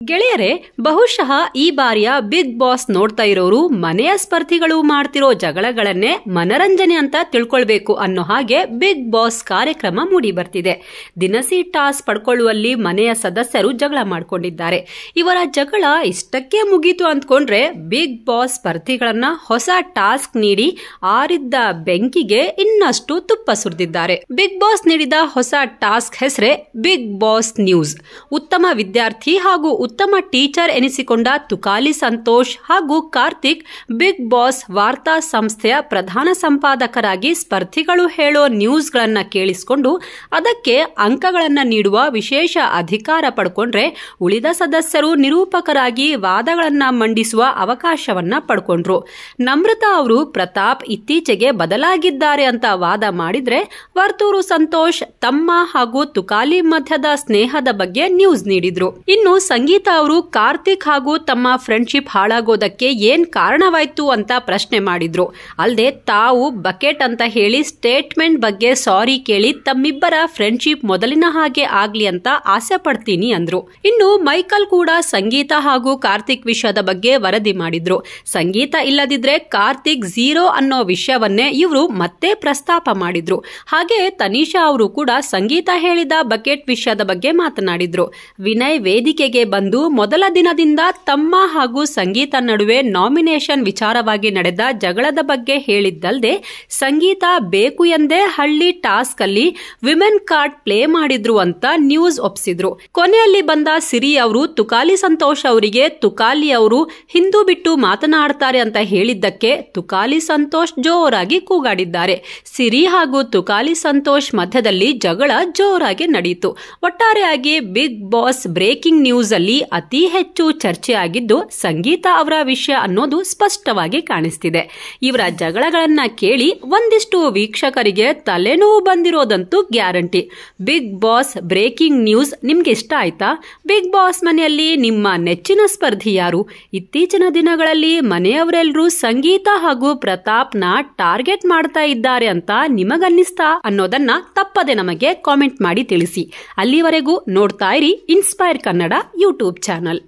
ಗೆಳೆಯರೇ, ಬಹುಶಃ ಈ ಬಾರಿಯ ಬಿಗ್ ಬಾಸ್ ನೋಡ್ತಾ ಇರೋರು ಮನೆಯ ಸ್ಪರ್ಧಿಗಳು ಮಾಡ್ತಿರೋ ಜಗಳಗಳನ್ನೇ ಮನರಂಜನೆ ಅಂತ ತಿಳ್ಕೊಳ್ಬೇಕು ಅನ್ನೋ ಹಾಗೆ ಬಿಗ್ ಬಾಸ್ ಕಾರ್ಯಕ್ರಮ ಮೂಡಿ ಬರ್ತಿದೆ. ದಿನಸಿ ಟಾಸ್ ಪಡ್ಕೊಳ್ಳುವಲ್ಲಿ ಮನೆಯ ಸದಸ್ಯರು ಜಗಳ ಮಾಡ್ಕೊಂಡಿದ್ದಾರೆ. ಇವರ ಜಗಳ ಇಷ್ಟಕ್ಕೆ ಮುಗೀತು ಅಂದ್ಕೊಂಡ್ರೆ ಬಿಗ್ ಬಾಸ್ ಸ್ಪರ್ಧಿಗಳನ್ನ ಹೊಸ ಟಾಸ್ಕ್ ನೀಡಿ ಆರಿದ್ದ ಬೆಂಕಿಗೆ ಇನ್ನಷ್ಟು ತುಪ್ಪ ಸುರಿದಿದ್ದಾರೆ. ಬಿಗ್ ಬಾಸ್ ನೀಡಿದ ಹೊಸ ಟಾಸ್ಕ್ ಹೆಸರೇ ಬಿಗ್ ಬಾಸ್ ನ್ಯೂಸ್. ಉತ್ತಮ ವಿದ್ಯಾರ್ಥಿ ಹಾಗೂ ಉತ್ತಮ ಟೀಚರ್ ಎನಿಸಿಕೊಂಡ ತುಕಾಲಿ ಸಂತೋಷ್ ಹಾಗೂ ಕಾರ್ತಿಕ್ ಬಿಗ್ ಬಾಸ್ ವಾರ್ತಾ ಸಂಸ್ಥೆಯ ಪ್ರಧಾನ ಸಂಪಾದಕರಾಗಿ ಸ್ಪರ್ಧಿಗಳು ಹೇಳೋ ನ್ಯೂಸ್ಗಳನ್ನ ಕೇಳಿಸಿಕೊಂಡು ಅದಕ್ಕೆ ಅಂಕಗಳನ್ನ ನೀಡುವ ವಿಶೇಷ ಅಧಿಕಾರ ಪಡ್ಕೊಂಡ್ರೆ ಉಳಿದ ಸದಸ್ಯರು ನಿರೂಪಕರಾಗಿ ವಾದಗಳನ್ನ ಮಂಡಿಸುವ ಅವಕಾಶವನ್ನ ಪಡ್ಕೊಂಡ್ರು. ನಮ್ರತಾ ಅವರು ಪ್ರತಾಪ್ ಇತ್ತೀಚೆಗೆ ಬದಲಾಗಿದ್ದಾರೆ ಅಂತ ವಾದ ಮಾಡಿದ್ರೆ, ವರ್ತೂರು ಸಂತೋಷ್ ತಮ್ಮ ಹಾಗೂ ತುಕಾಲಿ ಮಧ್ಯದ ಸ್ನೇಹದ ಬಗ್ಗೆ ನ್ಯೂಸ್ ನೀಡಿದ್ರು. ಇನ್ನು ಸಂಗೀತ ಅವರು ಕಾರ್ತಿಕ್ ಹಾಗೂ ತಮ್ಮ ಫ್ರೆಂಡ್ಶಿಪ್ ಹಾಳಾಗೋದಕ್ಕೆ ಏನ್ ಕಾರಣವಾಯ್ತು ಅಂತ ಪ್ರಶ್ನೆ ಮಾಡಿದ್ರು. ಅಲ್ಲದೆ ತಾವು ಬಕೆಟ್ ಅಂತ ಹೇಳಿ ಸ್ಟೇಟ್ಮೆಂಟ್ ಬಗ್ಗೆ ಸಾರಿ ಕೇಳಿ ತಮ್ಮಿಬ್ಬರ ಫ್ರೆಂಡ್ಶಿಪ್ ಮೊದಲಿನ ಹಾಗೆ ಆಗ್ಲಿ ಅಂತ ಆಸೆ ಪಡ್ತೀನಿ ಅಂದ್ರು. ಇನ್ನು ಮೈಕಲ್ ಕೂಡ ಸಂಗೀತ ಹಾಗೂ ಕಾರ್ತಿಕ್ ವಿಷಯದ ಬಗ್ಗೆ ವರದಿ ಮಾಡಿದ್ರು. ಸಂಗೀತ ಇಲ್ಲದಿದ್ರೆ ಕಾರ್ತಿಕ್ ಝೀರೋ ಅನ್ನೋ ವಿಷಯವನ್ನೇ ಇವರು ಮತ್ತೆ ಪ್ರಸ್ತಾಪ ಮಾಡಿದ್ರು. ಹಾಗೆ ತನಿಷಾ ಅವರು ಕೂಡ ಸಂಗೀತ ಹೇಳಿದ ಬಕೆಟ್ ವಿಷಯದ ಬಗ್ಗೆ ಮಾತನಾಡಿದ್ರು. ವಿನಯ್ ವೇದಿಕೆಗೆ ಬಂದು ಮೊದಲ ದಿನದಿಂದ ತಮ್ಮ ಹಾಗೂ ಸಂಗೀತ ನಡುವೆ ನಾಮಿನೇಷನ್ ವಿಚಾರವಾಗಿ ನಡೆದ ಜಗಳದ ಬಗ್ಗೆ ಹೇಳಿದ್ದಲ್ಲದೆ ಸಂಗೀತ ಬೇಕು ಎಂದೇ ಹಳ್ಳಿ ಟಾಸ್ಕ್ ಅಲ್ಲಿ ವಿಮೆನ್ ಕಾರ್ಡ್ ಪ್ಲೇ ಮಾಡಿದ್ರು ಅಂತ ನ್ಯೂಸ್ ಒಪ್ಪಿಸಿದ್ರು. ಕೊನೆಯಲ್ಲಿ ಬಂದ ಸಿರಿ ಅವರು ತುಕಾಲಿ ಸಂತೋಷ್ ಅವರಿಗೆ ತುಕಾಲಿ ಅವರು ಹಿಂದೂ ಬಿಟ್ಟು ಮಾತನಾಡ್ತಾರೆ ಅಂತ ಹೇಳಿದ್ದಕ್ಕೆ ತುಕಾಲಿ ಸಂತೋಷ್ ಜೋರಾಗಿ ಕೂಗಾಡಿದ್ದಾರೆ. ಸಿರಿ ಹಾಗೂ ತುಕಾಲಿ ಸಂತೋಷ್ ಮಧ್ಯದಲ್ಲಿ ಜಗಳ ಜೋರಾಗಿ ನಡೆಯಿತು. ಒಟ್ಟಾರೆಯಾಗಿ ಬಿಗ್ ಬಾಸ್ ಬ್ರೇಕಿಂಗ್ ನ್ಯೂಸ್ ಅಲ್ಲಿ ಅತಿ ಹೆಚ್ಚು ಚರ್ಚೆ ಆಗಿದ್ದು ಸಂಗೀತ ಅವರ ವಿಷಯ ಅನ್ನೋದು ಸ್ಪಷ್ಟವಾಗಿ ಕಾಣಿಸ್ತಿದೆ. ಇವರ ಜಗಳಗಳನ್ನ ಕೇಳಿ ಒಂದಿಷ್ಟು ವೀಕ್ಷಕರಿಗೆ ತಲೆನೋವು ಬಂದಿರೋದಂತೂ guarantee. Bigg Boss breaking news ನಿಮ್ಗೆ ಇಷ್ಟ ಆಯ್ತಾ? ಬಿಗ್ ಬಾಸ್ ಮನೆಯಲ್ಲಿ ನಿಮ್ಮ ನೆಚ್ಚಿನ ಸ್ಪರ್ಧಿ ಯಾರು? ಇತ್ತೀಚಿನ ದಿನಗಳಲ್ಲಿ ಮನೆಯವರೆಲ್ಲರೂ ಸಂಗೀತ ಹಾಗೂ ಪ್ರತಾಪ್ನ ಟಾರ್ಗೆಟ್ ಮಾಡ್ತಾ ಇದ್ದಾರೆ ಅಂತ ನಿಮಗನ್ನಿಸ್ತಾ ಅನ್ನೋದನ್ನ ತಪ್ಪದೆ ನಮಗೆ ಕಾಮೆಂಟ್ ಮಾಡಿ ತಿಳಿಸಿ. ಅಲ್ಲಿವರೆಗೂ ನೋಡ್ತಾ ಇರಿ ಇನ್ಸ್ಪೈರ್ ಕನ್ನಡ ಯೂಟ್ಯೂಬ್ ಚಾನಲ್.